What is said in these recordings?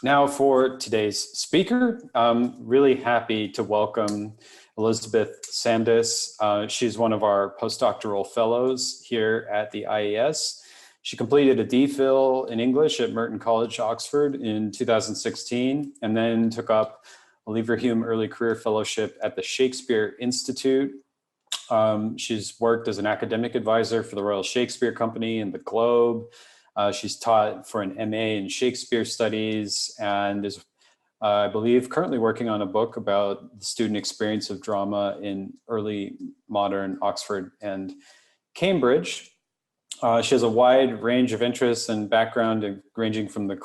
Now for today's speaker, I'm really happy to welcome Elizabeth Sandis. She's one of our postdoctoral fellows here at the IES. She completed a DPhil in English at Merton College, Oxford in 2016, and then took up a Leverhulme Early Career Fellowship at the Shakespeare Institute. She's worked as an academic advisor for the Royal Shakespeare Company and the Globe. She's taught for an MA in Shakespeare Studies and is, I believe, currently working on a book about the student experience of drama in early modern Oxford and Cambridge. She has a wide range of interests and background ranging from the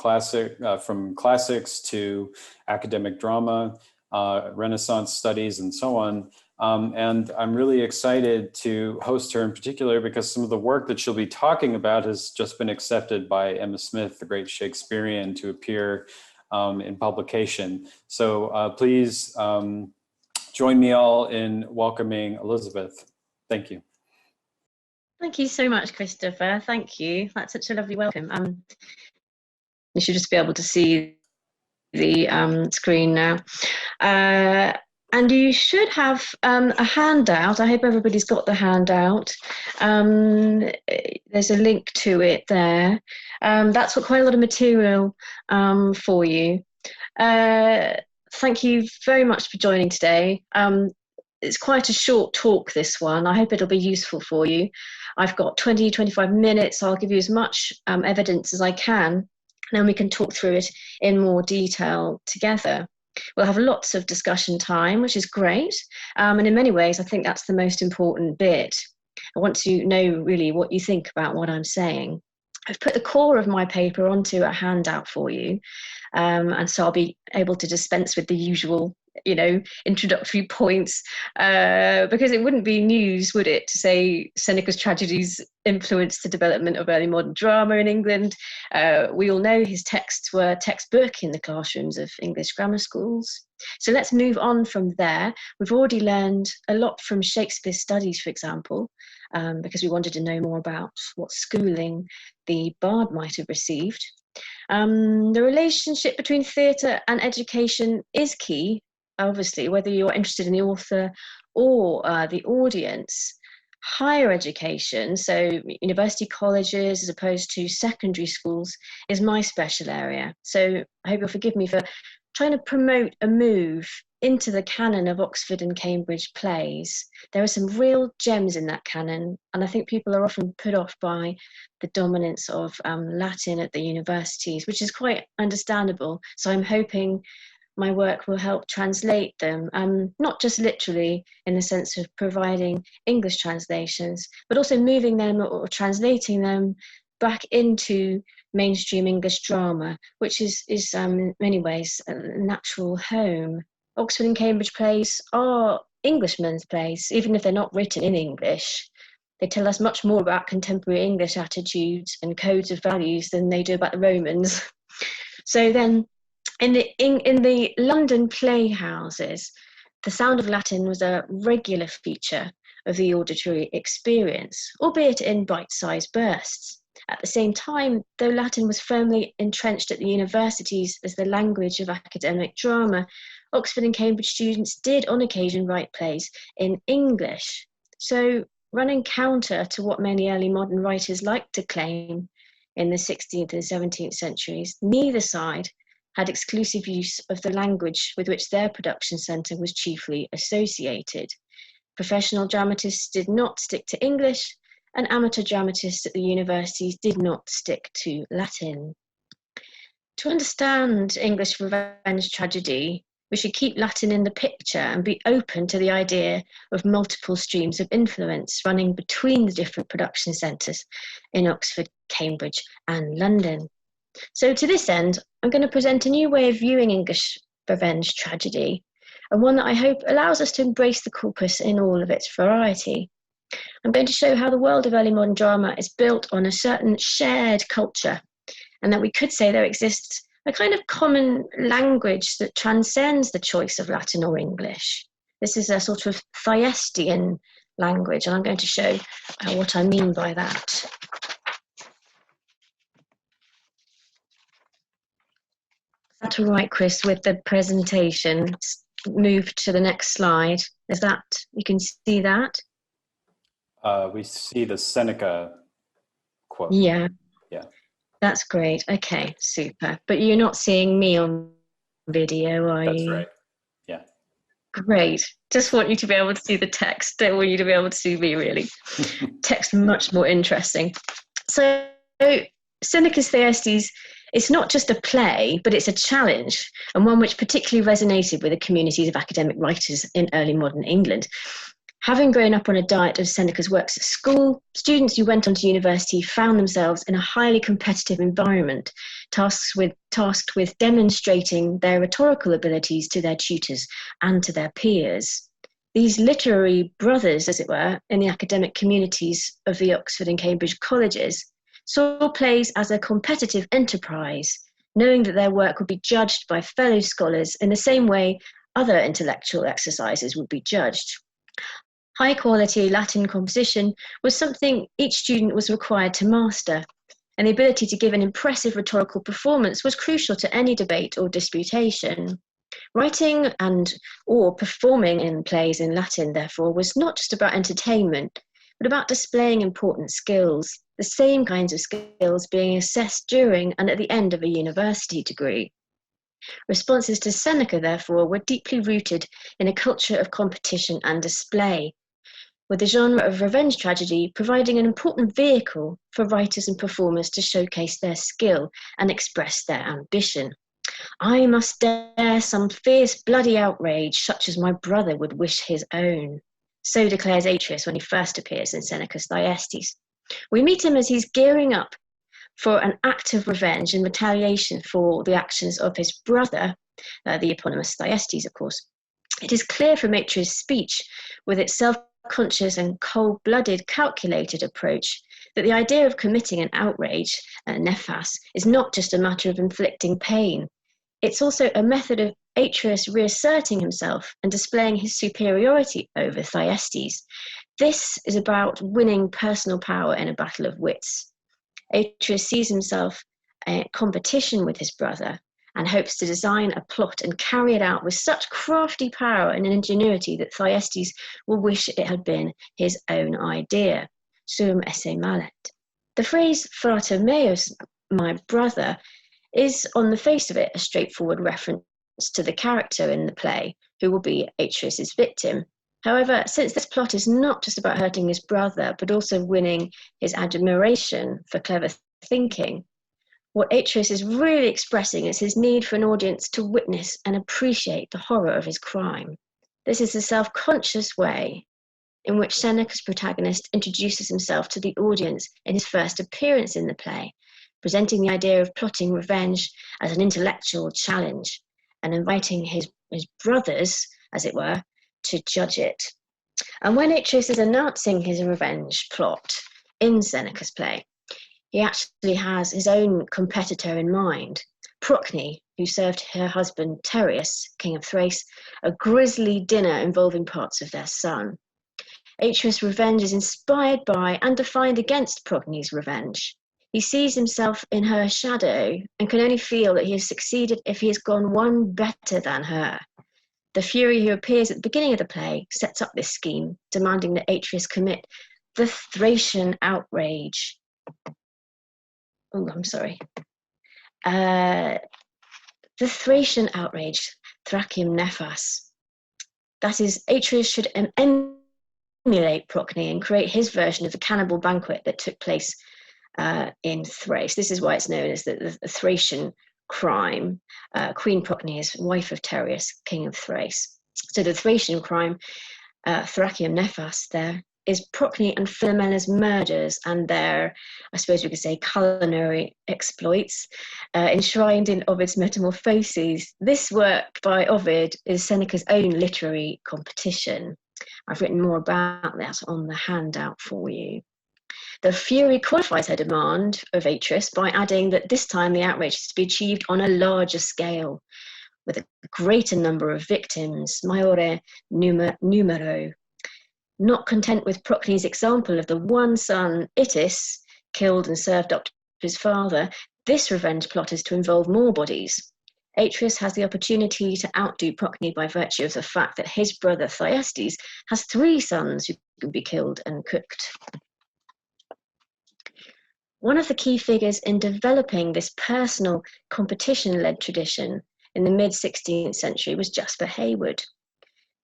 classics to academic drama, Renaissance studies, and so on. And I'm really excited to host her in particular because some of the work that she'll be talking about has just been accepted by Emma Smith, the great Shakespearean, to appear in publication. So please join me all in welcoming Elizabeth. Thank you. Thank you so much, Christopher. Thank you. That's such a lovely welcome. You should just be able to see the screen now. And you should have a handout. I hope everybody's got the handout. There's a link to it there. That's got quite a lot of material for you. Thank you very much for joining today. It's quite a short talk, this one. I hope it'll be useful for you. I've got 20-25 minutes. I'll give you as much evidence as I can, and then we can talk through it in more detail together. We'll have lots of discussion time, which is great. And in many ways, I think that's the most important bit. I want to know really what you think about what I'm saying. I've put the core of my paper onto a handout for you. And so I'll be able to dispense with the usual, introductory points, because it wouldn't be news, would it, to say Seneca's tragedies influenced the development of early modern drama in England. We all know his texts were textbook in the classrooms of English grammar schools. So let's move on from there. We've already learned a lot from Shakespeare Studies, for example, because we wanted to know more about what schooling the bard might have received. The relationship between theatre and education is key, obviously, whether you're interested in the author or the audience. Higher education, so university colleges as opposed to secondary schools, is my special area. So I hope you'll forgive me for trying to promote a move into the canon of Oxford and Cambridge plays. There are some real gems in that canon, and I think people are often put off by the dominance of Latin at the universities, which is quite understandable. So I'm hoping my work will help translate them, not just literally in the sense of providing English translations, but also moving them or translating them back into mainstream English drama, which is in many ways a natural home. Oxford and Cambridge plays are Englishmen's plays, even if they're not written in English. They tell us much more about contemporary English attitudes and codes of values than they do about the Romans. So then, in the London playhouses, the sound of Latin was a regular feature of the auditory experience, albeit in bite-sized bursts. At the same time, though Latin was firmly entrenched at the universities as the language of academic drama, Oxford and Cambridge students did on occasion write plays in English. So, running counter to what many early modern writers liked to claim in the 16th and 17th centuries, neither side had exclusive use of the language with which their production centre was chiefly associated. Professional dramatists did not stick to English, and amateur dramatists at the universities did not stick to Latin. To understand English revenge tragedy, we should keep Latin in the picture and be open to the idea of multiple streams of influence running between the different production centres in Oxford, Cambridge, and London. So to this end, I'm going to present a new way of viewing English revenge tragedy, and one that I hope allows us to embrace the corpus in all of its variety. I'm going to show how the world of early modern drama is built on a certain shared culture, and that we could say there exists a kind of common language that transcends the choice of Latin or English. This is a sort of Thyestian language, and I'm going to show what I mean by that. all right, Chris, with the presentation? Move to the next slide. Is that, you can see that? We see the Seneca quote. Yeah. Yeah. That's great. Okay, super. But you're not seeing me on video, are you? That's right. Yeah. Great. Just want you to be able to see the text. Don't want you to be able to see me, really. Text much more interesting. So Seneca's Thyestes, it's not just a play, but it's a challenge, and one which particularly resonated with the communities of academic writers in early modern England. Having grown up on a diet of Seneca's works at school, students who went on to university found themselves in a highly competitive environment, tasked with demonstrating their rhetorical abilities to their tutors and to their peers. These literary brothers, as it were, in the academic communities of the Oxford and Cambridge colleges, saw plays as a competitive enterprise, knowing that their work would be judged by fellow scholars in the same way other intellectual exercises would be judged. High quality Latin composition was something each student was required to master, and the ability to give an impressive rhetorical performance was crucial to any debate or disputation. Writing or performing in plays in Latin, therefore, was not just about entertainment, but about displaying important skills, the same kinds of skills being assessed during and at the end of a university degree. Responses to Seneca, therefore, were deeply rooted in a culture of competition and display, with the genre of revenge tragedy providing an important vehicle for writers and performers to showcase their skill and express their ambition. I must dare some fierce, bloody outrage, such as my brother would wish his own. So declares Atreus when he first appears in Seneca's Thyestes. We meet him as he's gearing up for an act of revenge in retaliation for the actions of his brother, the eponymous Thyestes, of course. It is clear from Atreus' speech, with its self-conscious and cold-blooded, calculated approach, that the idea of committing an outrage, nefas, is not just a matter of inflicting pain. It's also a method of Atreus reasserting himself and displaying his superiority over Thyestes. This is about winning personal power in a battle of wits. Atreus sees himself in competition with his brother and hopes to design a plot and carry it out with such crafty power and ingenuity that Thyestes will wish it had been his own idea. Sum esse mallet. The phrase frater meus, my brother, is on the face of it a straightforward reference to the character in the play, who will be Atreus' victim. However, since this plot is not just about hurting his brother, but also winning his admiration for clever thinking, what Atreus is really expressing is his need for an audience to witness and appreciate the horror of his crime. This is the self-conscious way in which Seneca's protagonist introduces himself to the audience in his first appearance in the play, presenting the idea of plotting revenge as an intellectual challenge and inviting his brothers, as it were, to judge it. And when Atreus is announcing his revenge plot in Seneca's play, he actually has his own competitor in mind, Procne, who served her husband Tereus, king of Thrace, a grisly dinner involving parts of their son. Atreus' revenge is inspired by and defined against Procne's revenge. He sees himself in her shadow and can only feel that he has succeeded if he has gone one better than her. The Fury who appears at the beginning of the play sets up this scheme, demanding that Atreus commit the Thracian outrage. Oh, I'm sorry. The Thracian outrage, Thracium nefas. That is, Atreus should emulate Procne and create his version of the cannibal banquet that took place in Thrace. This is why it's known as the Thracian crime. Queen Procne is wife of Tereus, king of Thrace. So the Thracian crime, Thracium nefas, there is Procne and Philomena's murders and their, I suppose we could say, culinary exploits, enshrined in Ovid's Metamorphoses. This work by Ovid is Seneca's own literary competition. I've written more about that on the handout for you. The Fury qualifies her demand of Atreus by adding that this time the outrage is to be achieved on a larger scale, with a greater number of victims, maiore numero. Not content with Procne's example of the one son, Itys, killed and served up to his father, this revenge plot is to involve more bodies. Atreus has the opportunity to outdo Procne by virtue of the fact that his brother Thyestes has 3 sons who can be killed and cooked. One of the key figures in developing this personal competition-led tradition in the mid-16th century was Jasper Hayward.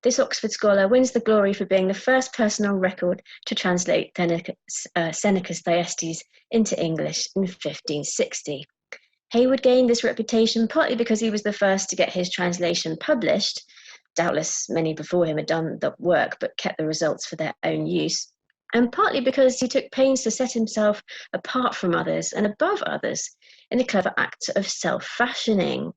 This Oxford scholar wins the glory for being the first person on record to translate Seneca's Thyestes into English in 1560. Hayward gained this reputation partly because he was the first to get his translation published. Doubtless many before him had done the work but kept the results for their own use, and partly because he took pains to set himself apart from others and above others in a clever act of self-fashioning.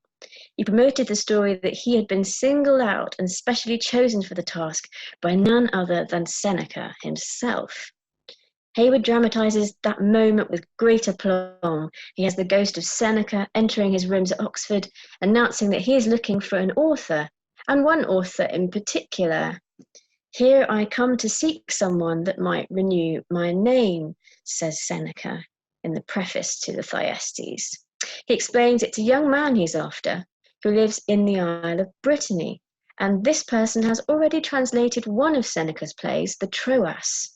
He promoted the story that he had been singled out and specially chosen for the task by none other than Seneca himself. Hayward dramatises that moment with great aplomb. He has the ghost of Seneca entering his rooms at Oxford, announcing that he is looking for an author, and one author in particular. "Here I come to seek someone that might renew my name," says Seneca in the preface to the Thyestes. He explains it's a young man he's after, who lives in the Isle of Brittany, and this person has already translated one of Seneca's plays, the Troas.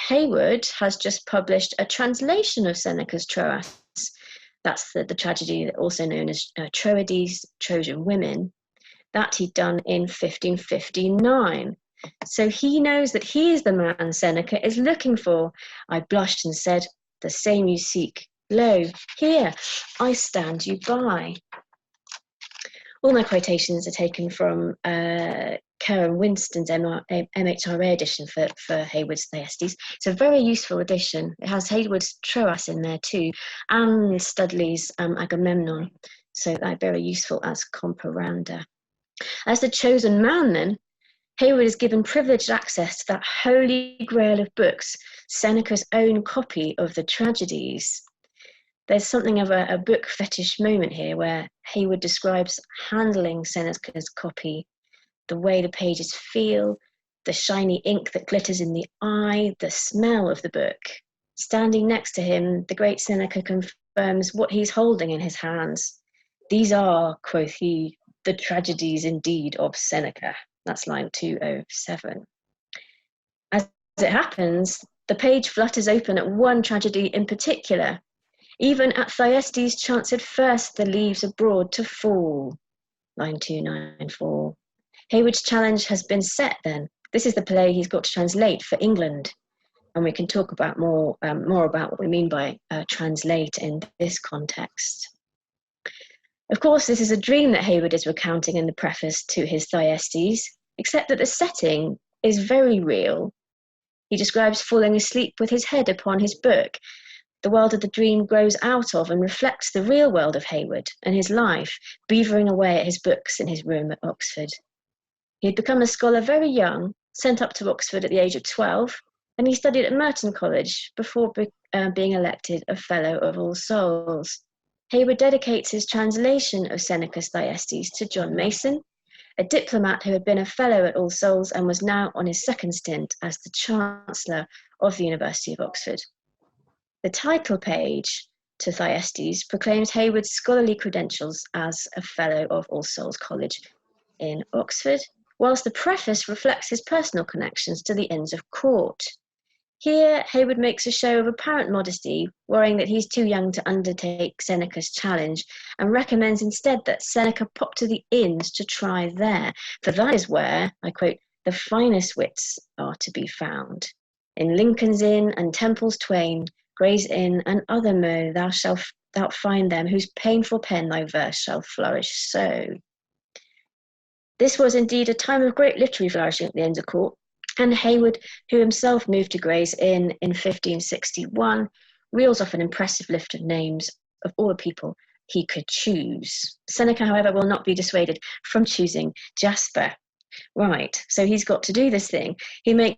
Hayward has just published a translation of Seneca's Troas. That's the tragedy also known as Troades, Trojan Women, that he'd done in 1559. So he knows that he is the man Seneca is looking for. "I blushed and said, 'The same you seek. Lo, here, I stand you by.'" All my quotations are taken from Karen Winston's MHRA edition for Hayward's Thyestes. It's a very useful edition. It has Hayward's Troas in there too, and Studley's Agamemnon. So they're very useful as comparanda. As the chosen man then, Hayward is given privileged access to that holy grail of books, Seneca's own copy of the tragedies. There's something of a book fetish moment here where Hayward describes handling Seneca's copy, the way the pages feel, the shiny ink that glitters in the eye, the smell of the book. Standing next to him, the great Seneca confirms what he's holding in his hands. "These are," quoth he, "the tragedies indeed of Seneca." That's line 207. As it happens, the page flutters open at one tragedy in particular. "Even at Thyestes chanced first the leaves abroad to fall." Line 294. Hayward's challenge has been set then. This is the play he's got to translate for England. And we can talk about more about what we mean by translate in this context. Of course, this is a dream that Hayward is recounting in the preface to his Thyestes, except that the setting is very real. He describes falling asleep with his head upon his book. The world of the dream grows out of and reflects the real world of Hayward and his life, beavering away at his books in his room at Oxford. He had become a scholar very young, sent up to Oxford at the age of 12, and he studied at Merton College before being elected a Fellow of All Souls. Hayward dedicates his translation of Seneca's Thyestes to John Mason, a diplomat who had been a Fellow at All Souls and was now on his second stint as the Chancellor of the University of Oxford. The title page to Thyestes proclaims Hayward's scholarly credentials as a Fellow of All Souls College in Oxford, whilst the preface reflects his personal connections to the Inns of Court. Here, Hayward makes a show of apparent modesty, worrying that he's too young to undertake Seneca's challenge, and recommends instead that Seneca pop to the inns to try there, for that is where, I quote, "the finest wits are to be found. In Lincoln's Inn and Temple's twain, Gray's Inn and other mo, thou shalt find them whose painful pen thy verse shall flourish so." This was indeed a time of great literary flourishing at the Inns of Court, and Hayward, who himself moved to Gray's Inn in 1561, reels off an impressive list of names of all the people he could choose. Seneca, however, will not be dissuaded from choosing Jasper. Right, so he's got to do this thing. He makes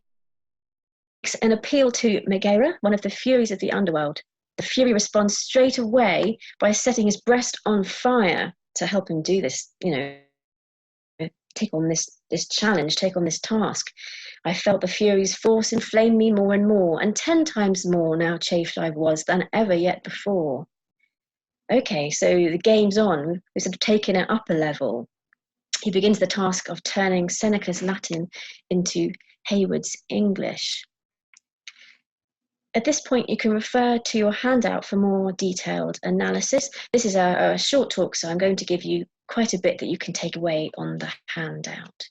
an appeal to Megara, one of the Furies of the underworld. The Fury responds straight away by setting his breast on fire to help him do this, take on this challenge, take on this task. "I felt the Fury's force inflame me more and more, and 10 times more now chafed I was than ever yet before." Okay, so the game's on. We've sort of taken it up a level. He begins the task of turning Seneca's Latin into Hayward's English. At this point, you can refer to your handout for more detailed analysis. This is a short talk, so I'm going to give you quite a bit that you can take away on the handout.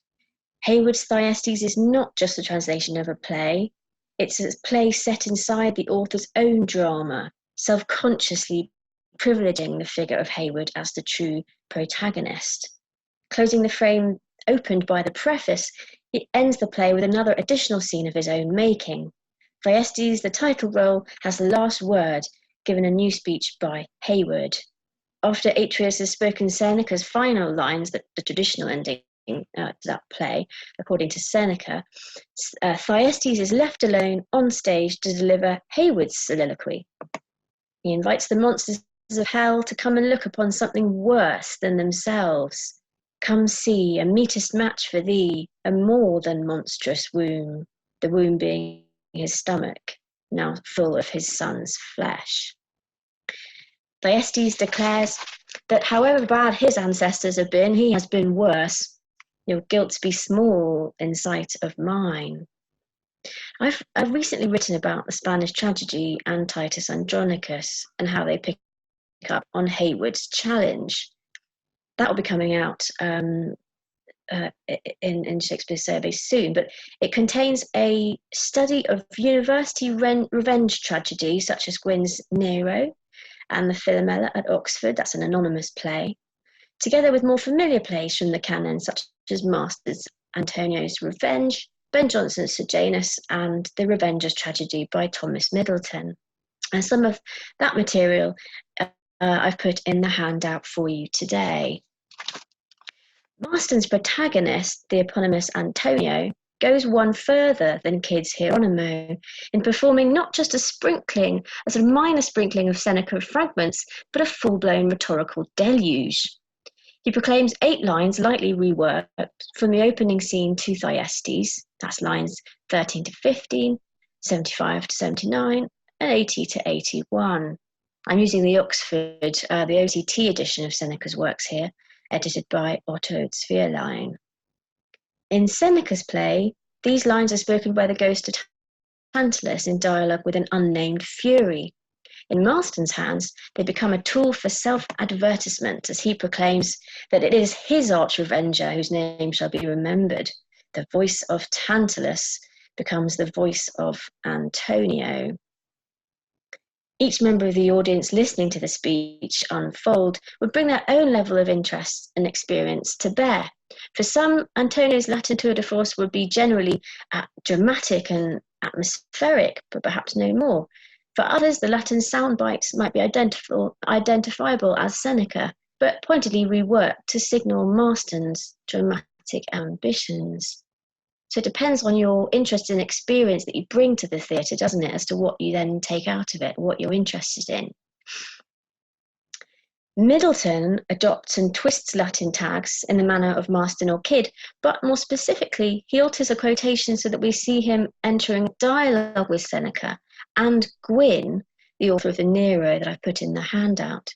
Hayward's Thyestes is not just a translation of a play. It's a play set inside the author's own drama, self-consciously privileging the figure of Hayward as the true protagonist. Closing the frame opened by the preface, he ends the play with another additional scene of his own making. Thyestes, the title role, has the last word, given a new speech by Hayward. After Atreus has spoken Seneca's final lines, the traditional ending to that play, according to Seneca, Thyestes is left alone on stage to deliver Hayward's soliloquy. He invites the monsters of hell to come and look upon something worse than themselves. Come see a meetest match for thee, a more than monstrous womb, the womb being his stomach, now full of his son's flesh. Thyestes declares that however bad his ancestors have been, he has been worse. Your guilt be small in sight of mine. I've recently written about the Spanish tragedy and Titus Andronicus and how they pick up on Hayward's challenge. That will be coming out in Shakespeare's survey soon, but it contains a study of university revenge tragedy such as Gwyn's Nero and the Philomela at Oxford, that's an anonymous play, together with more familiar plays from the canon such as Master's Antonio's Revenge, Ben Jonson's Sejanus, and The Revenger's Tragedy by Thomas Middleton. And some of that material I've put in the handout for you today. Marston's protagonist, the eponymous Antonio, goes one further than Kyd's Hieronymo in performing not just a sprinkling, a sort of minor sprinkling of Seneca fragments, but a full-blown rhetorical deluge. He proclaims 8 lines lightly reworked from the opening scene to Thyestes, that's lines 13 to 15, 75 to 79, and 80 to 81. I'm using the Oxford, the OCT edition of Seneca's works here, edited by Otto Zwerlein. In Seneca's play, these lines are spoken by the ghost of Tantalus in dialogue with an unnamed fury. In Marston's hands, they become a tool for self-advertisement as he proclaims that it is his arch-revenger whose name shall be remembered. The voice of Tantalus becomes the voice of Antonio. Each member of the audience listening to the speech unfold would bring their own level of interest and experience to bear. For some, Antonio's Latin tour de force would be generally dramatic and atmospheric, but perhaps no more. For others, the Latin sound bites might be identifiable as Seneca, but pointedly reworked to signal Marston's dramatic ambitions. So it depends on your interest and experience that you bring to the theatre, doesn't it, as to what you then take out of it, what you're interested in. Middleton adopts and twists Latin tags in the manner of Marston or Kyd, but more specifically, he alters a quotation so that we see him entering dialogue with Seneca and Gwyn, the author of the Nero that I've put in the handout,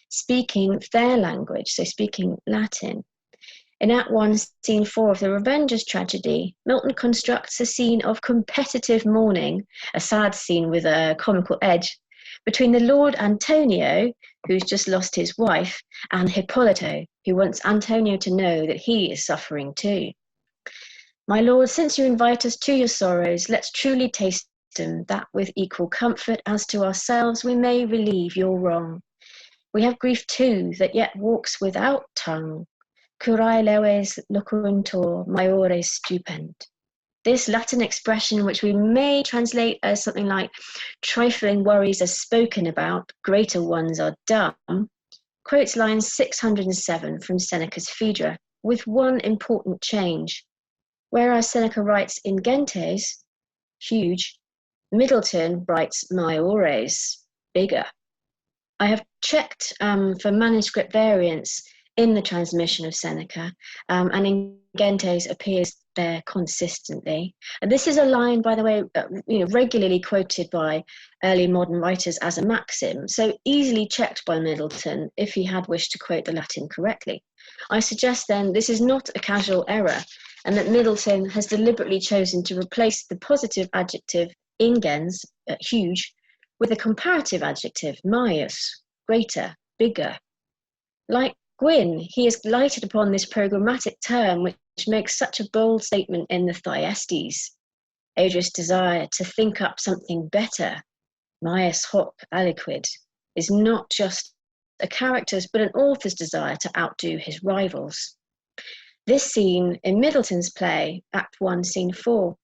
speaking their language, so speaking Latin. In Act 1, Scene 4 of The Revenger's Tragedy, Milton constructs a scene of competitive mourning, a sad scene with a comical edge, between the Lord Antonio, who's just lost his wife, and Hippolito, who wants Antonio to know that he is suffering too. My lord, since you invite us to your sorrows, let's truly taste them, that with equal comfort as to ourselves we may relieve your wrong. We have grief too, that yet walks without tongue. Curae leves loquuntur maiores stupend. This Latin expression, which we may translate as something like trifling worries are spoken about, greater ones are dumb, quotes line 607 from Seneca's Phaedra, with one important change. Whereas Seneca writes in gentes, huge, Middleton writes maiores, bigger. I have checked for manuscript variants in the transmission of Seneca, and in gentes appears there consistently. And this is a line, by the way, regularly quoted by early modern writers as a maxim, so easily checked by Middleton if he had wished to quote the Latin correctly. I suggest then this is not a casual error, and that Middleton has deliberately chosen to replace the positive adjective ingens, huge, with a comparative adjective, maius, greater, bigger. Like Gwyn, he has lighted upon this programmatic term which makes such a bold statement in the Thyestes. Adria's desire to think up something better, maius hoc aliquid, is not just a character's but an author's desire to outdo his rivals. This scene in Middleton's play, Act 1, Scene 4,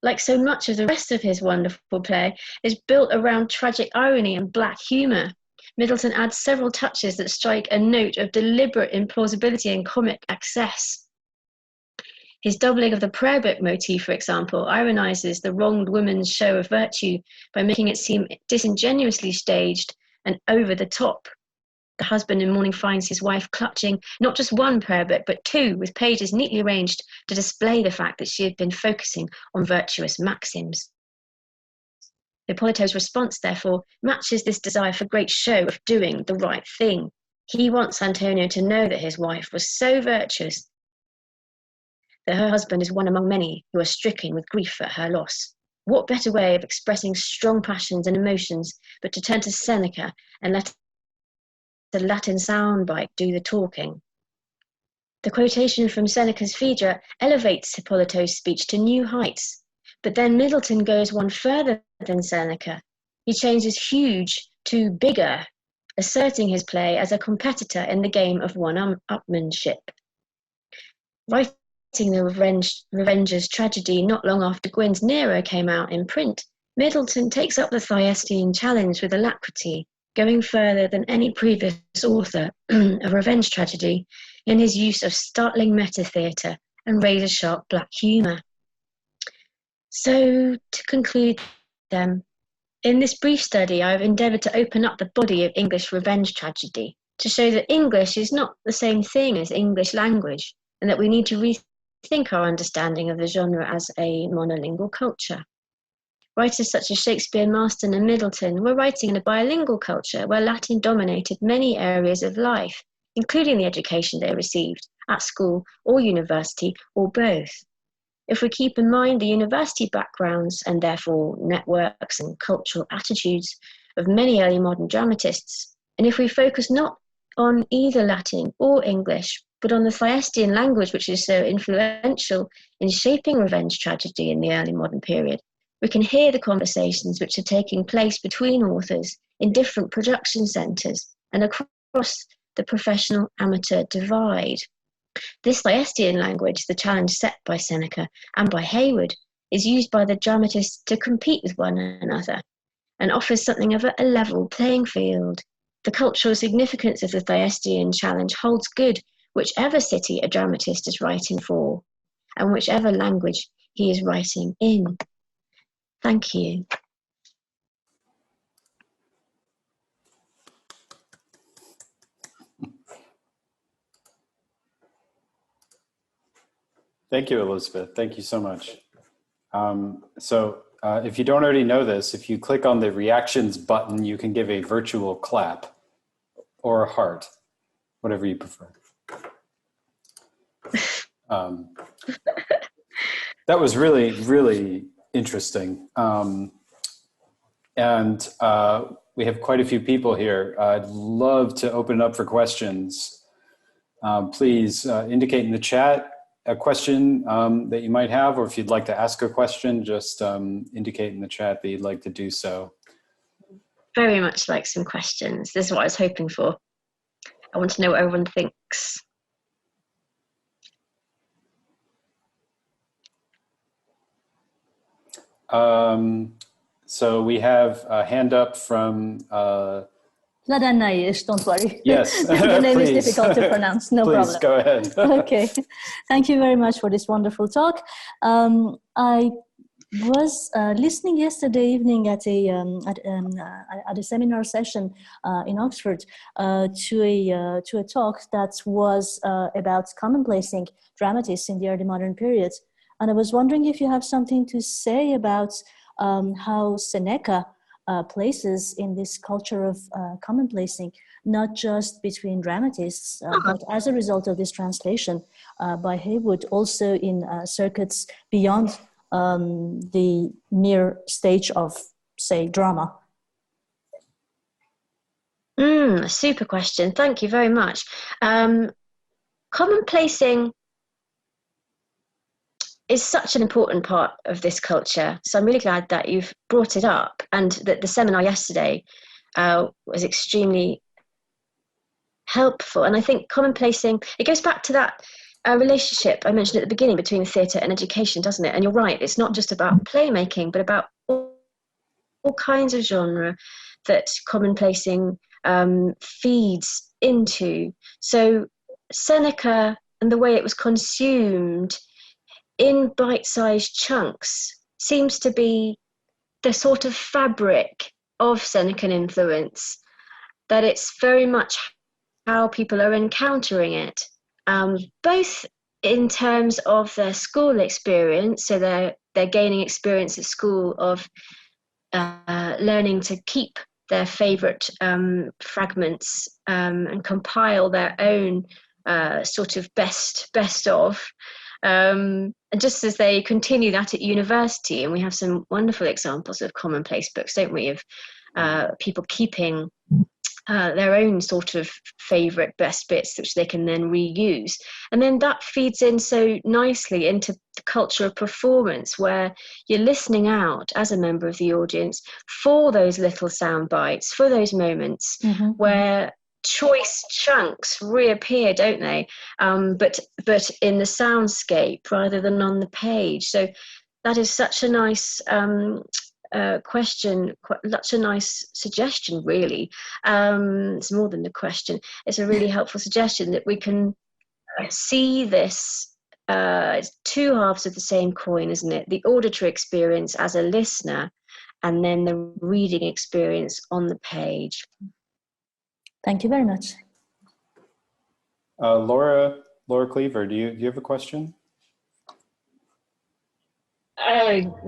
like so much of the rest of his wonderful play, is built around tragic irony and black humour. Middleton adds several touches that strike a note of deliberate implausibility and comic excess. His doubling of the prayer book motif, for example, ironises the wronged woman's show of virtue by making it seem disingenuously staged and over the top. The husband in mourning finds his wife clutching not just one prayer book, but two, with pages neatly arranged to display the fact that she had been focusing on virtuous maxims. Ippolito's response, therefore, matches this desire for great show of doing the right thing. He wants Antonio to know that his wife was so virtuous that her husband is one among many who are stricken with grief at her loss. What better way of expressing strong passions and emotions but to turn to Seneca and let the Latin soundbite do the talking? The quotation from Seneca's Phaedra elevates Ippolito's speech to new heights, but then Middleton goes one further than Seneca. He changes huge to bigger, asserting his play as a competitor in the game of one-upmanship. Writing the Revenger's tragedy not long after Gwyn's Nero came out in print, Middleton takes up the Thyestean challenge with alacrity, going further than any previous author of revenge tragedy in his use of startling meta-theatre and razor-sharp black humour. So, to conclude then, in this brief study, I've endeavoured to open up the body of English revenge tragedy, to show that English is not the same thing as English language, and that we need to rethink our understanding of the genre as a monolingual culture. Writers such as Shakespeare, Marston and Middleton were writing in a bilingual culture where Latin dominated many areas of life, including the education they received at school or university or both. If we keep in mind the university backgrounds and therefore networks and cultural attitudes of many early modern dramatists, and if we focus not on either Latin or English, but on the Thyestean language which is so influential in shaping revenge tragedy in the early modern period, we can hear the conversations which are taking place between authors in different production centres and across the professional-amateur divide. This Thyestean language, the challenge set by Seneca and by Hayward, is used by the dramatists to compete with one another and offers something of a level playing field. The cultural significance of the Thyestean challenge holds good whichever city a dramatist is writing for and whichever language he is writing in. Thank you. Thank you, Elizabeth. Thank you so much. If you don't already know this, if you click on the reactions button, you can give a virtual clap or a heart, whatever you prefer. That was really, really interesting. We have quite a few people here. I'd love to open it up for questions. Please indicate in the chat a question that you might have, or if you'd like to ask a question, just indicate in the chat that you'd like to do so. Very much like some questions. This is what I was hoping for. I want to know what everyone thinks. So we have a hand up from Ladanaish, don't worry. Yes. The name is difficult to pronounce, no Please, problem. go ahead. Okay, thank you very much for this wonderful talk. I was listening yesterday evening at a seminar session in Oxford to a talk that was about commonplacing dramatists in the early modern period. And I was wondering if you have something to say about how Seneca places in this culture of commonplacing, not just between dramatists, but as a result of this translation by Haywood, also in circuits beyond the mere stage of, say, drama. Super question. Thank you very much. Commonplacing is such an important part of this culture. So I'm really glad that you've brought it up, and that the seminar yesterday was extremely helpful. And I think commonplacing, it goes back to that relationship I mentioned at the beginning between theatre and education, doesn't it? And you're right, it's not just about playmaking, but about all kinds of genre that commonplacing feeds into. So Seneca and the way it was consumed in bite-sized chunks seems to be the sort of fabric of Senecan influence, that it's very much how people are encountering it, both in terms of their school experience, so they're gaining experience at school of learning to keep their favourite fragments and compile their own sort of best of. And just as they continue that at university, and we have some wonderful examples of commonplace books, don't we, of people keeping their own sort of favourite best bits, which they can then reuse. And then that feeds in so nicely into the culture of performance, where you're listening out as a member of the audience for those little sound bites, for those moments where choice chunks reappear, don't they? But in the soundscape rather than on the page. So that is such a nice question, such a nice suggestion, really. It's more than a question. It's a really helpful suggestion that we can see this. It's two halves of the same coin, isn't it? The auditory experience as a listener, and then the reading experience on the page. Thank you very much. Laura Cleaver, do you have a question?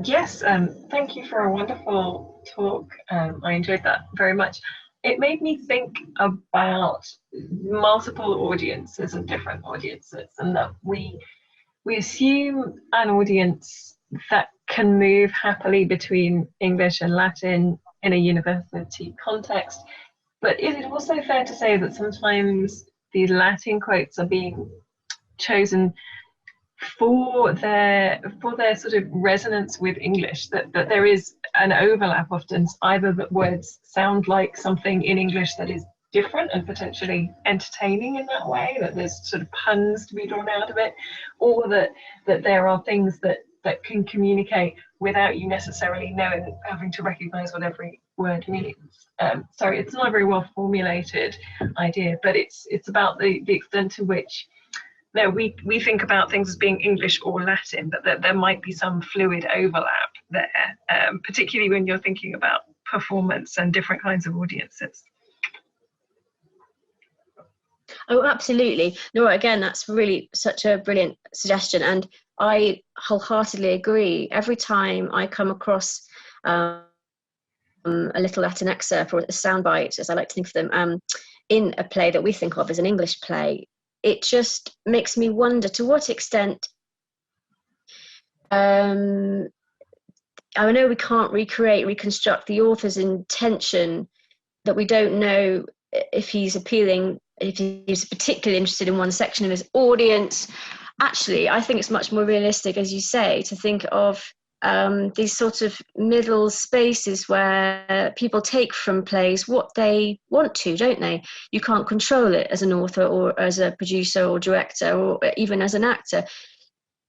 Yes, thank you for a wonderful talk. I enjoyed that very much. It made me think about multiple audiences and different audiences, and that we assume an audience that can move happily between English and Latin in a university context. But is it also fair to say that sometimes these Latin quotes are being chosen for their sort of resonance with English, that there is an overlap often, either that words sound like something in English that is different and potentially entertaining in that way, that there's sort of puns to be drawn out of it, or that there are things that can communicate without you necessarily knowing, having to recognize what every word means. Sorry, it's not a very well formulated idea, but it's about the extent to which we think about things as being English or Latin, but that there might be some fluid overlap there, particularly when you're thinking about performance and different kinds of audiences. Oh, absolutely. No, again, that's really such a brilliant suggestion, and I wholeheartedly agree. Every time I come across a little Latin excerpt or a soundbite, as I like to think of them, in a play that we think of as an English play, it just makes me wonder to what extent, I know we can't reconstruct the author's intention, that we don't know if he's appealing, if he's particularly interested in one section of his audience. Actually, I think it's much more realistic, as you say, to think of these sort of middle spaces where people take from plays what they want to, don't they? You can't control it as an author or as a producer or director or even as an actor.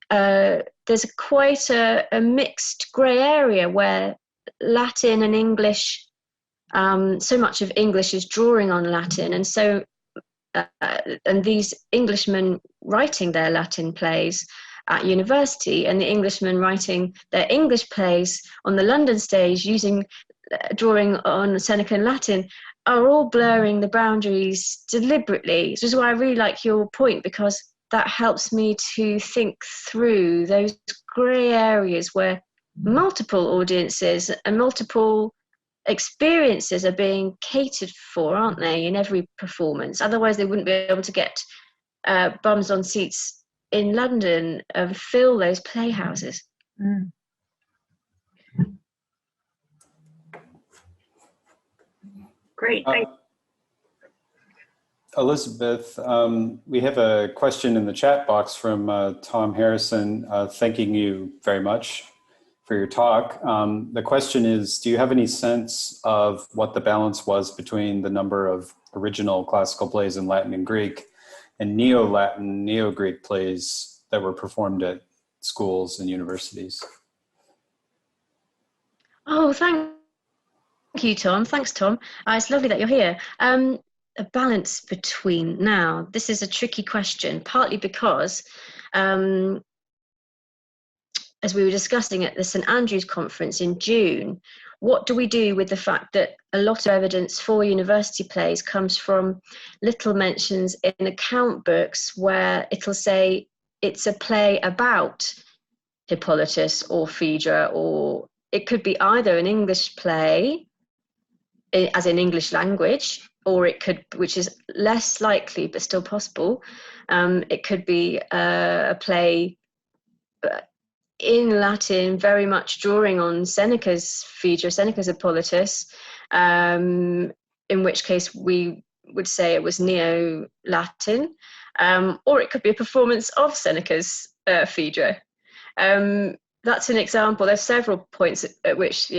There's quite a mixed grey area where Latin and English, so much of English is drawing on Latin, and so and these Englishmen writing their Latin plays at university, and the Englishmen writing their English plays on the London stage drawing on Seneca and Latin, are all blurring the boundaries deliberately. Which is why I really like your point, because that helps me to think through those grey areas where multiple audiences and multiple experiences are being catered for, aren't they, in every performance? Otherwise, they wouldn't be able to get bums on seats in London and fill those playhouses. Mm. Great, thank you. Elizabeth, we have a question in the chat box from Tom Harrison, thanking you very much for your talk. The question is, do you have any sense of what the balance was between the number of original classical plays in Latin and Greek and Neo-Latin, Neo-Greek plays that were performed at schools and universities? Oh, thank you, Tom. Thanks, Tom. It's lovely that you're here. A balance between, now, this is a tricky question, partly because, as we were discussing at the St Andrews conference in June, what do we do with the fact that a lot of evidence for university plays comes from little mentions in account books where it'll say it's a play about Hippolytus or Phaedra, or it could be either an English play, as in English language, or it could, which is less likely but still possible, it could be a play in Latin, very much drawing on Seneca's Phaedra, Seneca's Hippolytus, in which case we would say it was Neo-Latin, or it could be a performance of Seneca's Phaedra. That's an example. There's several points at which,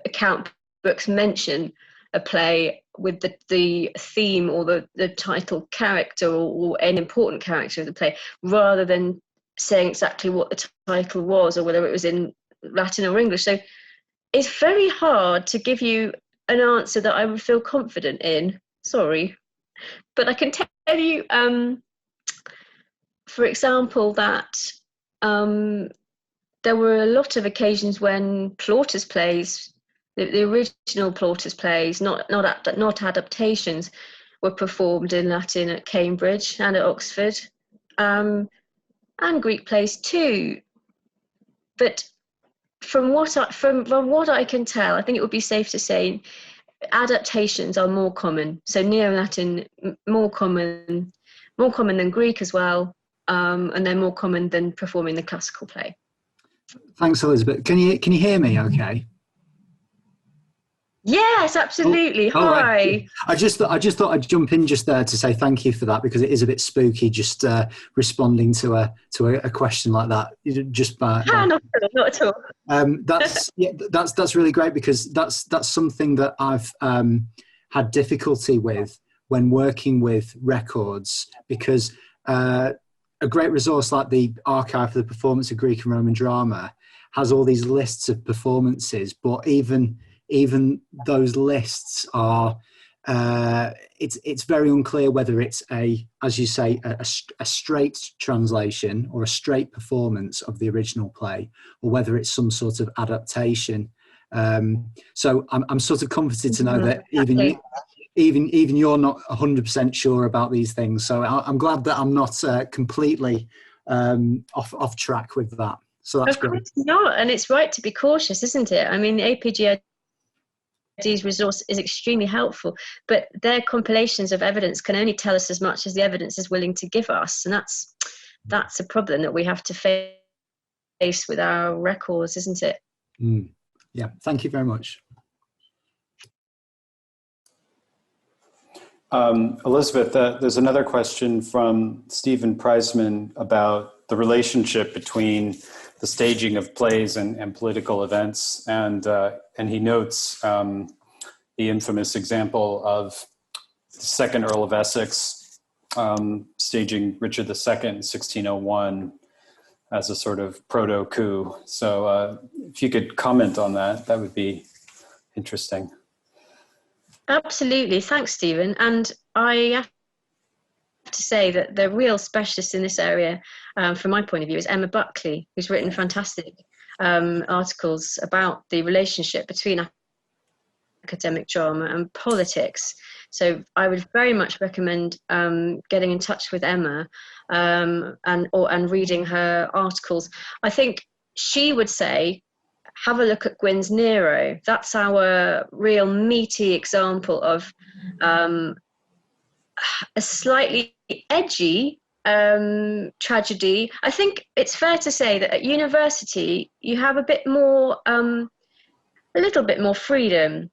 account books mention a play with the theme or the title character or an important character of the play, rather than saying exactly what the title was or whether it was in Latin or English. So it's very hard to give you an answer that I would feel confident in. Sorry. But I can tell you, for example, that there were a lot of occasions when Plautus plays, the original Plautus plays, not adaptations, were performed in Latin at Cambridge and at Oxford, and Greek plays too. But from what I can tell, I think it would be safe to say adaptations are more common. So Neo-Latin more common than Greek as well, and they're more common than performing the classical play. Thanks, Elizabeth. Can you hear me? Okay. Yes, absolutely. Oh, Hi. right. I just thought I'd jump in just there to say thank you for that, because it is a bit spooky just responding to a question like that. Just by not at all. That's really great, because that's something that I've had difficulty with when working with records, because a great resource like the Archive for the Performance of Greek and Roman Drama has all these lists of performances, but even those lists are, it's very unclear whether it's as you say, a straight translation or a straight performance of the original play, or whether it's some sort of adaptation. So I'm sort of comforted to know that even you're not 100% sure about these things. So I'm glad that I'm not completely off track with that. So that's great. Of course not, and it's right to be cautious, isn't it? I mean, the APGID's resource is extremely helpful, but their compilations of evidence can only tell us as much as the evidence is willing to give us, and that's a problem that we have to face with our records, isn't it? Yeah, thank you very much. Elizabeth, there's another question from Stephen Preisman about the relationship between the staging of plays and political events, and he notes the infamous example of the second Earl of Essex staging Richard II in 1601 as a sort of proto-coup. So if you could comment on that, that would be interesting. Absolutely. Thanks, Stephen. And I have to say that the real specialist in this area, from my point of view, is Emma Buckley, who's written fantastic articles about the relationship between academic drama and politics. So I would very much recommend getting in touch with Emma and reading her articles. I think she would say, have a look at Gwyn's Nero. That's our real meaty example of a slightly edgy tragedy. I think it's fair to say that at university you have a bit more, a little bit more freedom,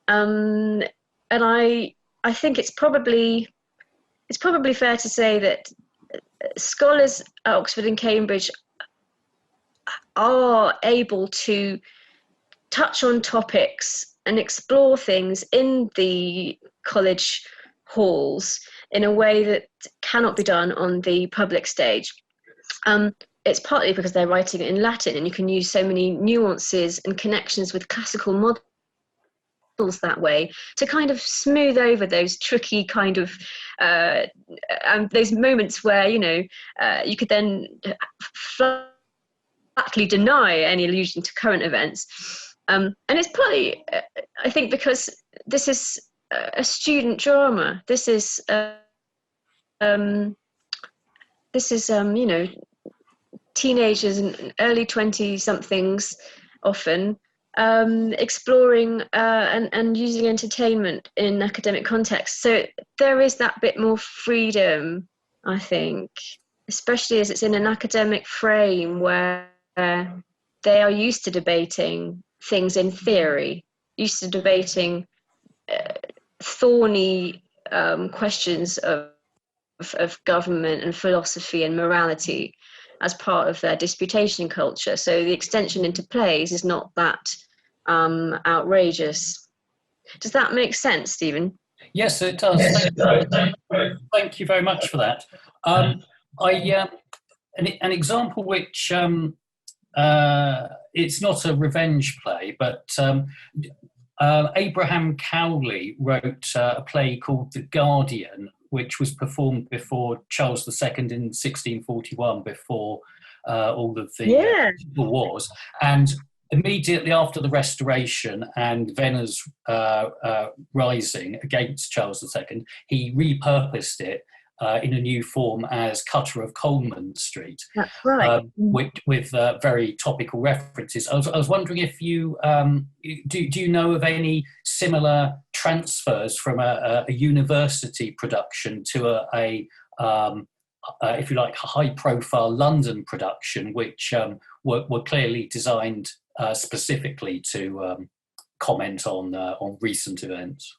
and I think it's probably fair to say that scholars at Oxford and Cambridge are able to touch on topics and explore things in the college halls in a way that cannot be done on the public stage. It's partly because they're writing in Latin, and you can use so many nuances and connections with classical models that way to kind of smooth over those tricky kind of those moments where you could then flatly deny any allusion to current events, and it's partly I think because this is a student drama. This is teenagers and early 20-somethings often exploring and using entertainment in academic context. So there is that bit more freedom, I think, especially as it's in an academic frame where they are used to debating things in theory, used to debating thorny questions of government and philosophy and morality as part of their disputation culture. So the extension into plays is not that outrageous. Does that make sense, Stephen? Yes, it does. Thank you very much for that. An example which it's not a revenge play, but Abraham Cowley wrote a play called The Guardian, which was performed before Charles II in 1641, before all of the civil wars. And immediately after the Restoration and Venner's rising against Charles II, he repurposed it in a new form as Cutter of Coleman Street. That's right. With very topical references. I was wondering if you do you know of any similar transfers from a university production to a if you like, a high-profile London production, which were clearly designed specifically to comment on recent events?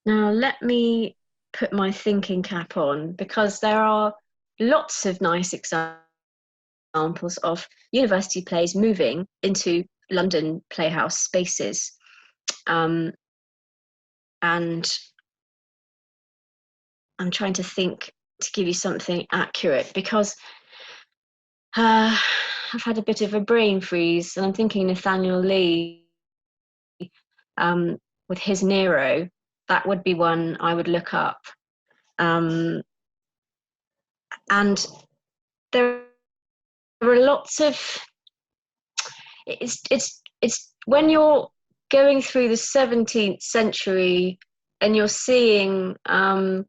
Now let me put my thinking cap on, because there are lots of nice examples of university plays moving into London playhouse spaces, and I'm trying to think to give you something accurate, because I've had a bit of a brain freeze, and I'm thinking Nathaniel Lee with his Nero. That would be one I would look up. And there are lots of, it's when you're going through the 17th century and you're seeing that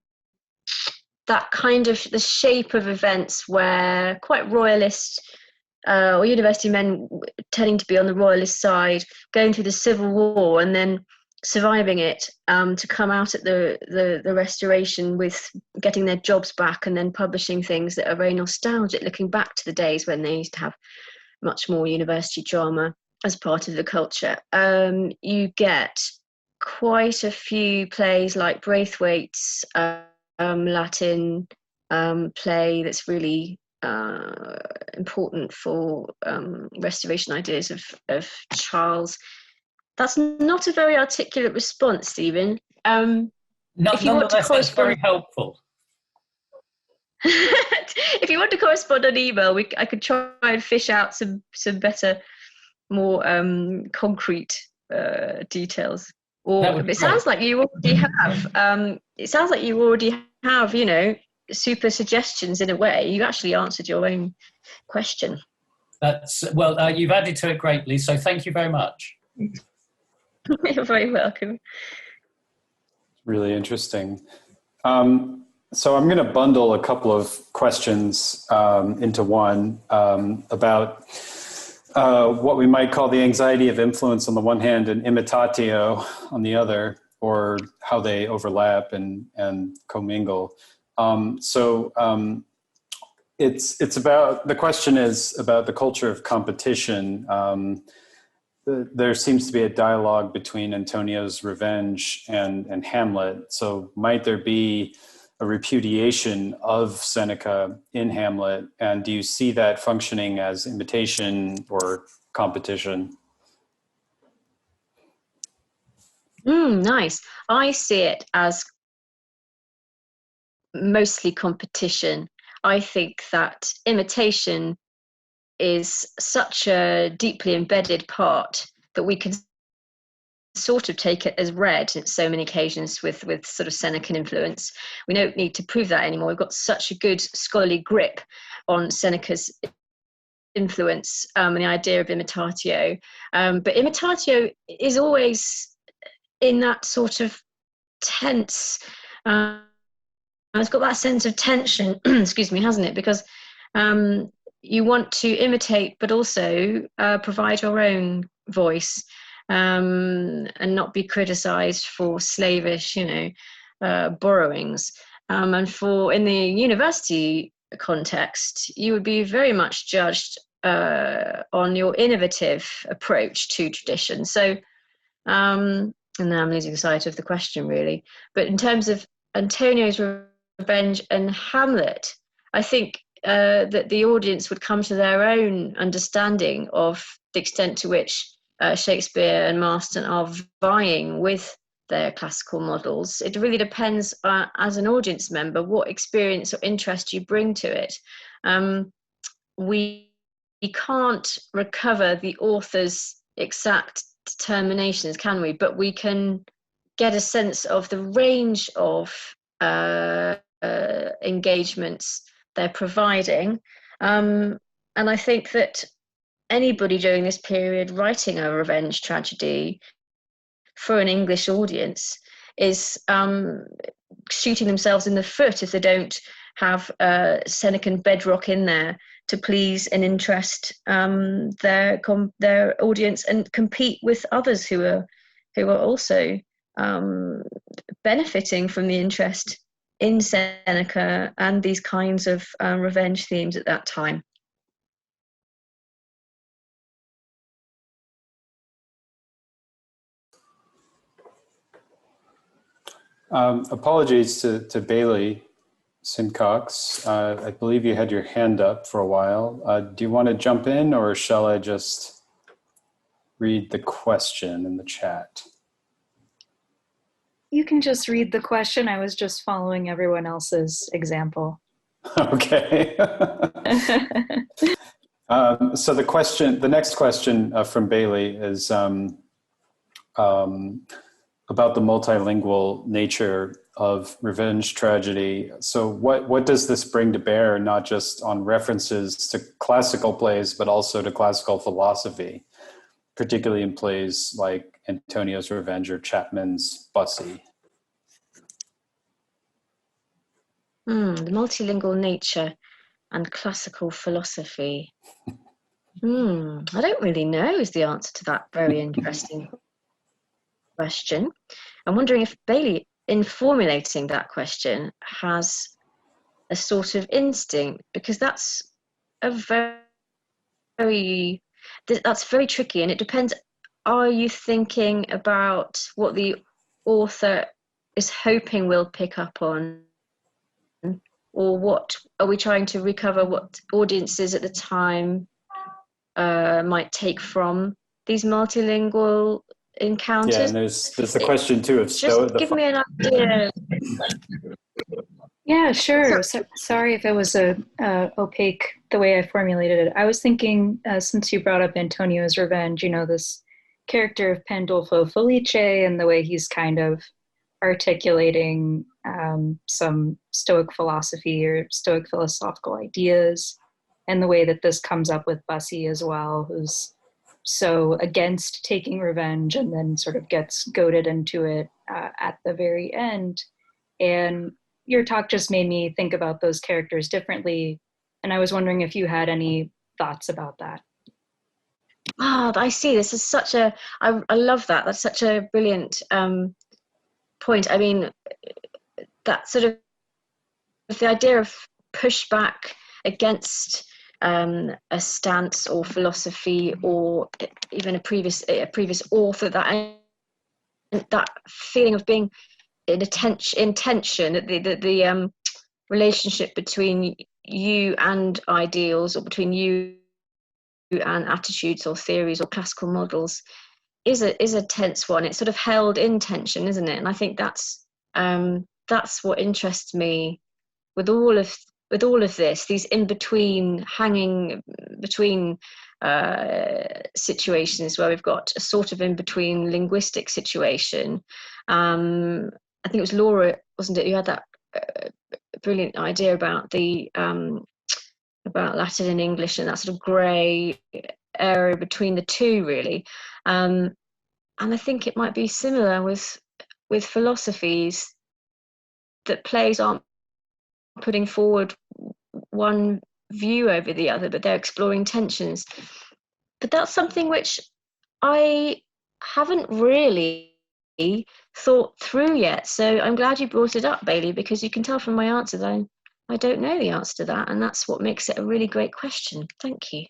kind of the shape of events where quite royalist or university men tending to be on the royalist side, going through the Civil War and then surviving it, to come out at the Restoration with getting their jobs back and then publishing things that are very nostalgic, looking back to the days when they used to have much more university drama as part of the culture. You get quite a few plays like Braithwaite's Latin play that's really important for Restoration ideas of Charles. That's not a very articulate response, Stephen. Nonetheless, that's very helpful. If you want to correspond on email, I could try and fish out some better, more concrete details. Or it sounds like you already have. It sounds like you already have, super suggestions in a way. You actually answered your own question. That's well. You've added to it greatly, so thank you very much. You're very welcome. Really interesting. So I'm going to bundle a couple of questions into one about what we might call the anxiety of influence on the one hand and imitatio on the other, or how they overlap and commingle. It's about, the question is about the culture of competition. There seems to be a dialogue between Antonio's Revenge and Hamlet. So might there be a repudiation of Seneca in Hamlet? And do you see that functioning as imitation or competition? Nice. I see it as mostly competition. I think that imitation is such a deeply embedded part that we can sort of take it as read in so many occasions with sort of Senecan influence. We don't need to prove that anymore. We've got such a good scholarly grip on Seneca's influence and the idea of imitatio. But imitatio is always in that sort of tense, it's got that sense of tension, excuse me, hasn't it? Because you want to imitate, but also provide your own voice, and not be criticized for slavish, borrowings. And in the university context, you would be very much judged on your innovative approach to tradition. So, and now I'm losing sight of the question, really. But in terms of Antonio's Revenge and Hamlet, I think that the audience would come to their own understanding of the extent to which Shakespeare and Marston are vying with their classical models. It really depends, as an audience member, what experience or interest you bring to it. We can't recover the author's exact determinations, can we? But we can get a sense of the range of engagements they're providing. And I think that anybody during this period writing a revenge tragedy for an English audience is shooting themselves in the foot if they don't have Senecan bedrock in there to please and interest their audience and compete with others who are also benefiting from the interest in Seneca and these kinds of revenge themes at that time. Apologies to Bailey Simcox. I believe you had your hand up for a while. Do you want to jump in, or shall I just read the question in the chat? You can just read the question. I was just following everyone else's example. Okay. So the next question from Bailey is about the multilingual nature of revenge tragedy. So what does this bring to bear, not just on references to classical plays, but also to classical philosophy, particularly in plays like Antonio's Revenge or Chapman's Bussy? The multilingual nature and classical philosophy. I don't really know is the answer to that very interesting question. I'm wondering if Bailey, in formulating that question, has a sort of instinct, because that's very tricky, and it depends. Are you thinking about what the author is hoping we'll pick up on, or what are we trying to recover what audiences at the time might take from these multilingual encounters? Yeah, and there's the question too of just give me an idea. Yeah, sure. Sorry if it was opaque the way I formulated it. I was thinking, since you brought up Antonio's Revenge, this character of Pandolfo Felice and the way he's kind of articulating some Stoic philosophy or Stoic philosophical ideas, and the way that this comes up with Bussy as well, who's so against taking revenge, and then sort of gets goaded into it at the very end. And your talk just made me think about those characters differently. And I was wondering if you had any thoughts about that. Ah, I see. This is such a, I love that. That's such a brilliant point. I mean, that sort of the idea of pushback against a stance or philosophy, or even a previous author, that feeling of being in tension, the relationship between you and ideals, or between you and attitudes or theories or classical models, is a tense one. It's sort of held in tension, isn't it? And I think that's what interests me with all of this, these in between, hanging between situations where we've got a sort of in between linguistic situation. I think it was Laura, wasn't it, who had that brilliant idea about the about Latin and English, and that sort of grey area between the two, really. And I think it might be similar with philosophies, that plays aren't putting forward one view over the other, but they're exploring tensions. But that's something which I haven't really thought through yet. So I'm glad you brought it up, Bailey, because you can tell from my answers I don't know the answer to that, and that's what makes it a really great question. Thank you.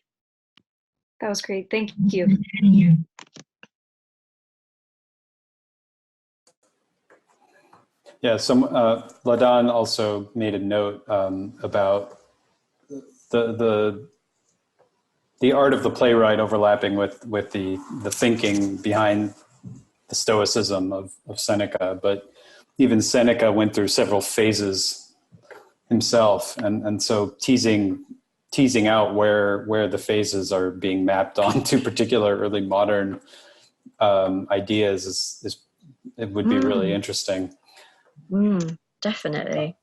That was great. Thank you. Yeah, so Ladan also made a note about the art of the playwright overlapping with the thinking behind the stoicism of Seneca. But even Seneca went through several phases himself, and so teasing out where the phases are being mapped onto particular early modern ideas is it would be really interesting. Definitely.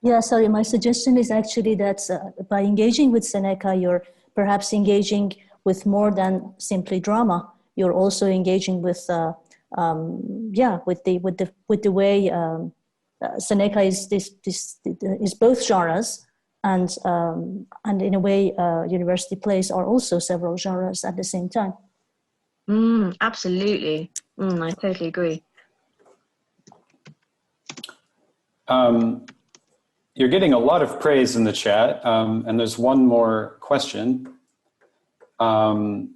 Yeah, sorry, my suggestion is actually that by engaging with Seneca, you're perhaps engaging with more than simply drama. You're also engaging with with the way Seneca is both genres, and in a way university plays are also several genres at the same time. Absolutely. I totally agree. You're getting a lot of praise in the chat, and there's one more question. From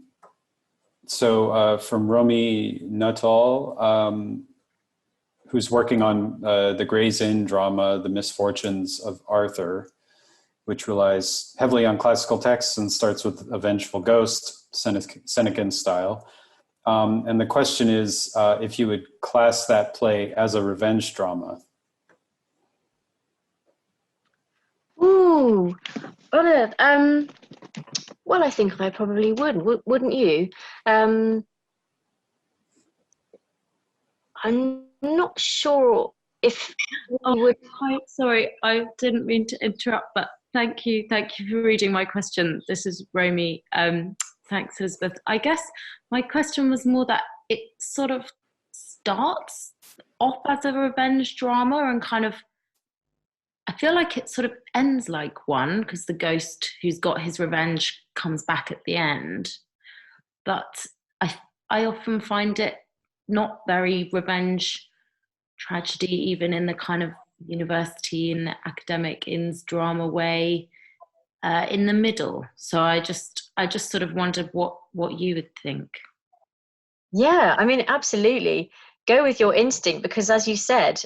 Romy Nuttall, who's working on the Gray's Inn drama, The Misfortunes of Arthur, which relies heavily on classical texts and starts with a vengeful ghost, Senecan style. And the question is if you would class that play as a revenge drama. Ooh, well, I think I probably would, wouldn't you? I'm not sure if we would. Hi, sorry, I didn't mean to interrupt, but thank you for reading my question. This is Romy. Thanks, Elizabeth. I guess my question was more that it sort of starts off as a revenge drama and kind of, I feel like it sort of ends like one, because the ghost who's got his revenge comes back at the end. But I often find it not very revenge tragedy, even in the kind of university and academic ins drama way, in the middle. So I just sort of wondered what you would think. Yeah, I mean, absolutely. Go with your instinct, because as you said,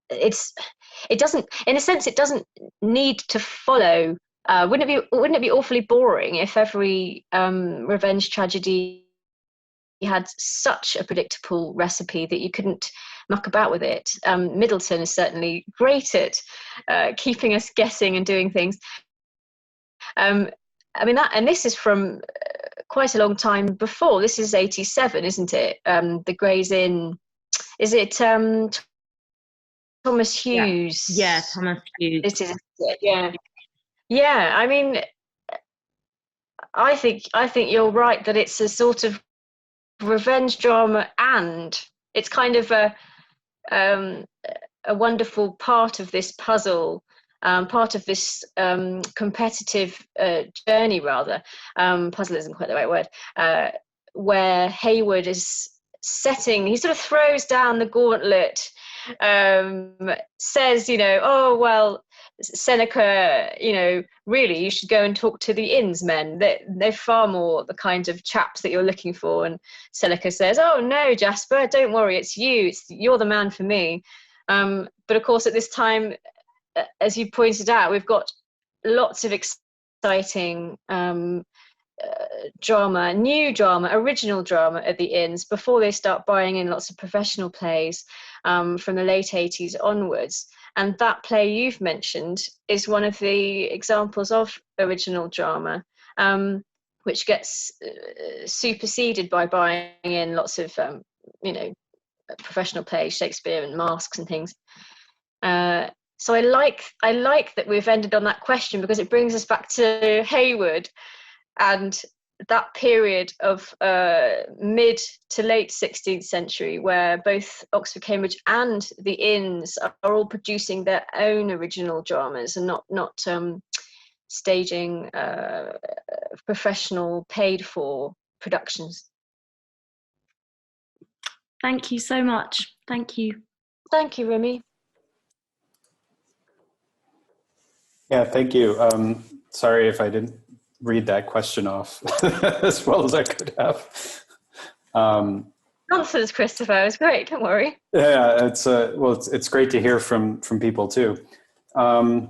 it doesn't need to follow. Wouldn't it be awfully boring if every revenge tragedy had such a predictable recipe that you couldn't muck about with it? Middleton is certainly great at keeping us guessing and doing things. I mean, and this is from quite a long time before. This is 87, isn't it? The Gray's Inn. Is it Thomas Hughes? Yeah, Thomas Hughes. It is. Yeah. I mean, I think you're right that it's a sort of revenge drama, and it's kind of a wonderful part of this puzzle, part of this competitive journey, rather. Puzzle isn't quite the right word, where Hayward is he sort of throws down the gauntlet, says, oh, well, Seneca, really, you should go and talk to the inns men. They're far more the kind of chaps that you're looking for. And Seneca says, oh, no, Jasper, don't worry, it's you. You're the man for me. But of course, at this time, as you pointed out, we've got lots of exciting drama, new drama, original drama at the inns before they start buying in lots of professional plays from the late 80s onwards. And that play you've mentioned is one of the examples of original drama, which gets superseded by buying in lots of, professional plays, Shakespeare and masks and things. So I like that we've ended on that question, because it brings us back to Hayward and that period of mid to late 16th century, where both Oxford, Cambridge and the inns are all producing their own original dramas and not staging professional paid for productions. Thank you so much. Thank you. Thank you, Remy. Yeah, thank you. Sorry if I didn't read that question off as well as I could have. Nonsense, Christopher. It was great. Don't worry. Yeah, it's great to hear from people too. I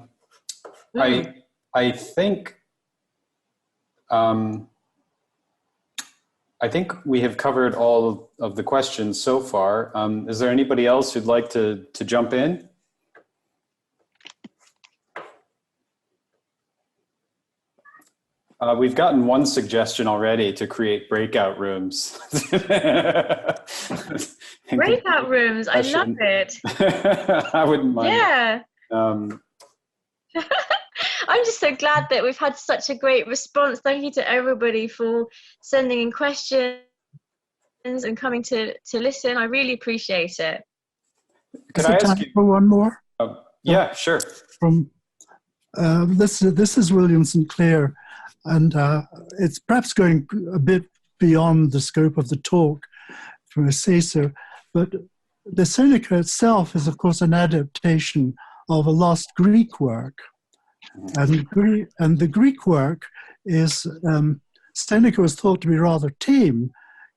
think we have covered all of the questions so far. Is there anybody else who'd like to jump in? We've gotten one suggestion already to create breakout rooms. Breakout rooms, I love it. I wouldn't mind. Yeah. I'm just so glad that we've had such a great response. Thank you to everybody for sending in questions and coming to listen. I really appreciate it. Can I ask you for one more? Yeah, sure. From this is William St. Clair. And it's perhaps going a bit beyond the scope of the talk, if I may say so. But the Seneca itself is, of course, an adaptation of a lost Greek work. And the Greek work is, Seneca was thought to be rather tame.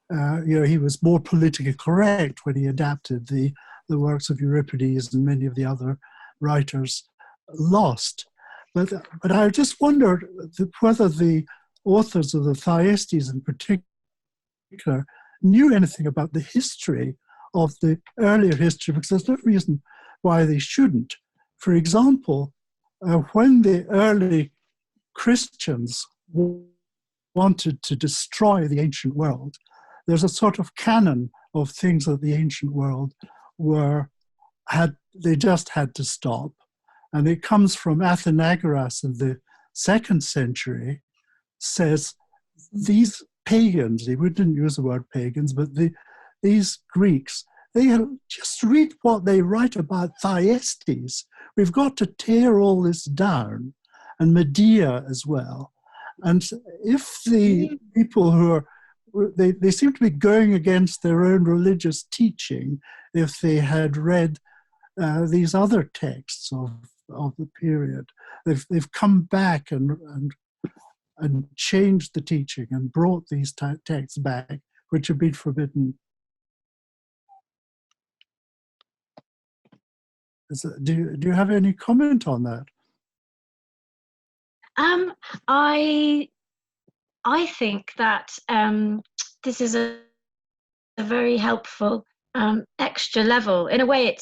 He was more politically correct when he adapted the works of Euripides and many of the other writers lost. But I just wondered whether the authors of the Thyestes in particular knew anything about the history of the earlier history, because there's no reason why they shouldn't. For example, when the early Christians wanted to destroy the ancient world, there's a sort of canon of things that the ancient world they just had to stop. And it comes from Athenagoras in the 2nd century, says these pagans, he wouldn't use the word pagans, but these Greeks, just read what they write about Thyestes. We've got to tear all this down, and Medea as well. And if the people they seem to be going against their own religious teaching if they had read these other texts of the period. They've come back and changed the teaching and brought these texts back, which have been forbidden. Do you have any comment on that? I think that this is a very helpful extra level. In a way,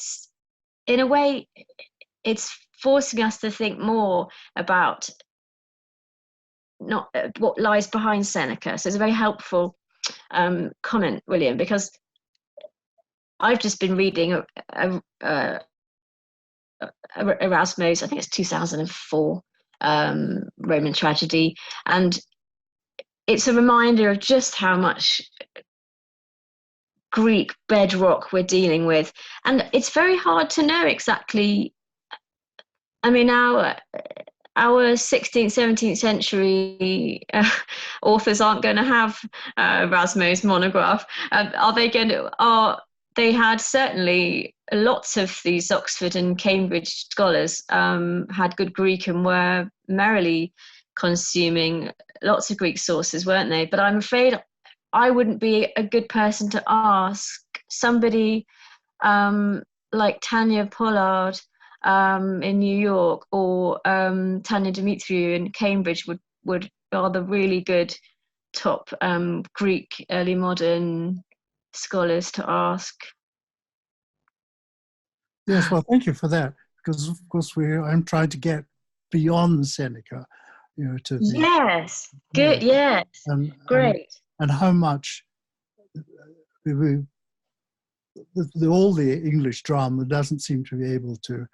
it's forcing us to think more about what lies behind Seneca. So it's a very helpful comment, William, because I've just been reading Erasmo's, I think it's 2004, Roman Tragedy, and it's a reminder of just how much Greek bedrock we're dealing with. And it's very hard to know exactly. I mean, our 16th, 17th century authors aren't going to have Erasmo's monograph. They had certainly lots of these Oxford and Cambridge scholars had good Greek and were merrily consuming lots of Greek sources, weren't they? But I'm afraid I wouldn't be a good person to ask. Somebody like Tanya Pollard in New York, or Tanya Dimitriou in Cambridge are the really good top Greek early modern scholars to ask. Yes, well, thank you for that, because of course I'm trying to get beyond Seneca, to the, yes, good, yes, great, and how much all the English drama doesn't seem to be able to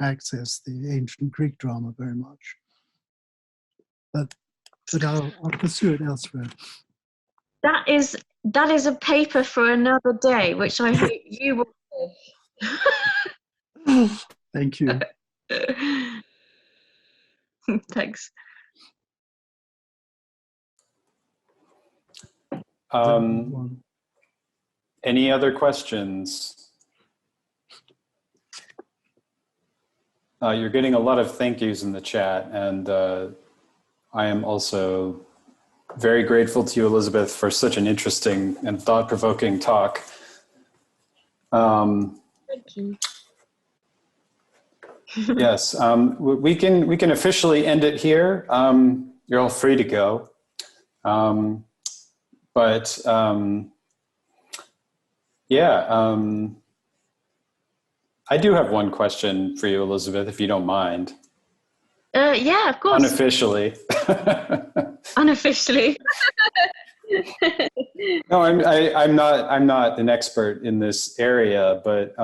access the ancient Greek drama very much. But I'll pursue it elsewhere. That is a paper for another day, which I hope you will. Thank you. Thanks. Any other questions? You're getting a lot of thank yous in the chat, and I am also very grateful to you, Elizabeth, for such an interesting and thought-provoking talk. Thank you. Yes, we can officially end it here. You're all free to go, I do have one question for you, Elizabeth, if you don't mind. Yeah, of course. Unofficially. Unofficially. No, I'm not an expert in this area, but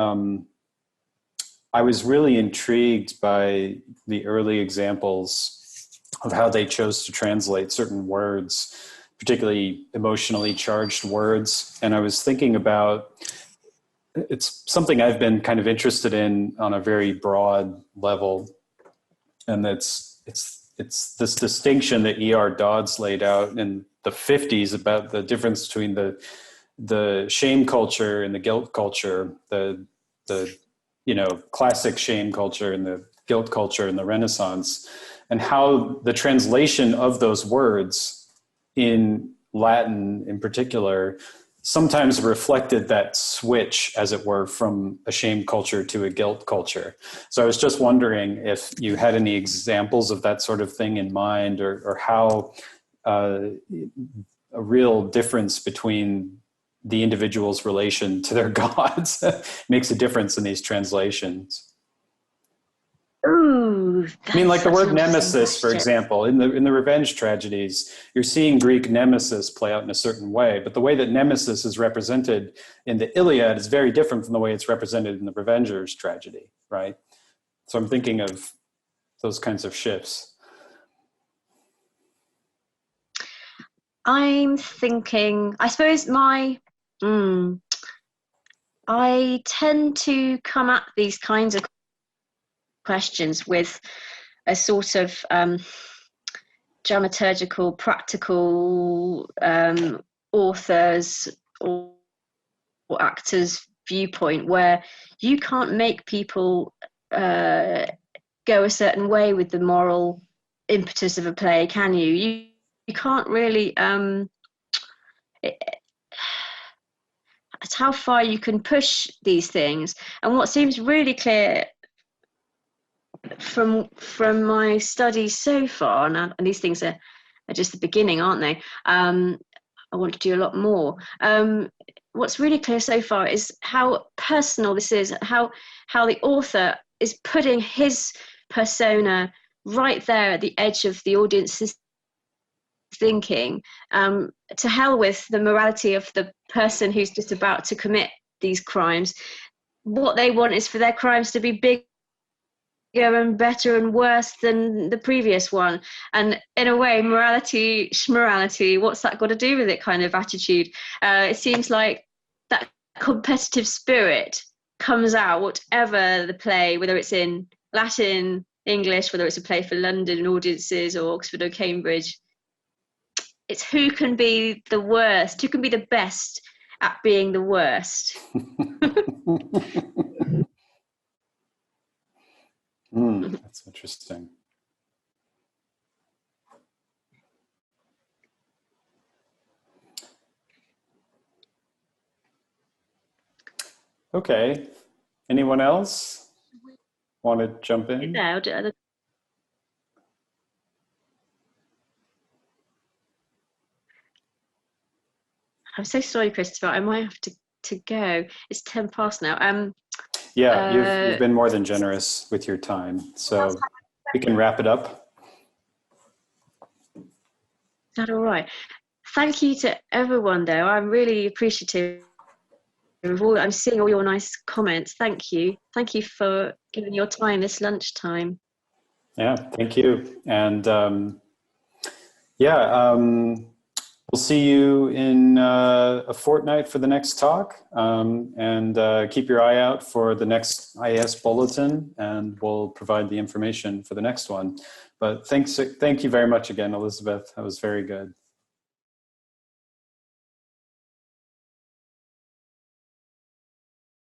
I was really intrigued by the early examples of how they chose to translate certain words, particularly emotionally charged words. And I was thinking about, it's something I've been kind of interested in on a very broad level. And it's this distinction that E.R. Dodds laid out in the 50s about the difference between the shame culture and the guilt culture, the classic shame culture and the guilt culture in the Renaissance, and how the translation of those words in Latin in particular sometimes reflected that switch, as it were, from a shame culture to a guilt culture. So I was just wondering if you had any examples of that sort of thing in mind, or how a real difference between the individual's relation to their gods makes a difference in these translations. Ooh, I mean, like the word nemesis, for example, in the revenge tragedies, you're seeing Greek nemesis play out in a certain way, but the way that nemesis is represented in the Iliad is very different from the way it's represented in the Revenger's tragedy, right? So I'm thinking of those kinds of shifts. I'm thinking, I suppose I tend to come at these kinds of questions with a sort of dramaturgical, practical authors or actors' viewpoint, where you can't make people go a certain way with the moral impetus of a play, can you? You can't really. It's how far you can push these things, and what seems really clear from my studies so far, and these things are just the beginning, aren't they? I want to do a lot more. What's really clear so far is how personal this is, how the author is putting his persona right there at the edge of the audience's thinking. To hell with the morality of the person who's just about to commit these crimes. What they want is for their crimes to be bigger and better and worse than the previous one. And in a way, morality, schmorality, what's that got to do with it kind of attitude? It seems like that competitive spirit comes out, whatever the play, whether it's in Latin, English, whether it's a play for London audiences or Oxford or Cambridge. It's who can be the worst, who can be the best at being the worst. That's interesting. Okay. Anyone else want to jump in? No, I'm so sorry, Christopher. I might have to go. It's 10 past now. Yeah, you've been more than generous with your time, so we can wrap it up. Is that all right? Thank you to everyone, though. I'm really appreciative of all. I'm seeing all your nice comments. Thank you. Thank you for giving your time this lunchtime. Yeah, thank you. And we'll see you in a fortnight for the next talk, and keep your eye out for the next IES bulletin, and we'll provide the information for the next one. But thank you very much again, Elizabeth. That was very good.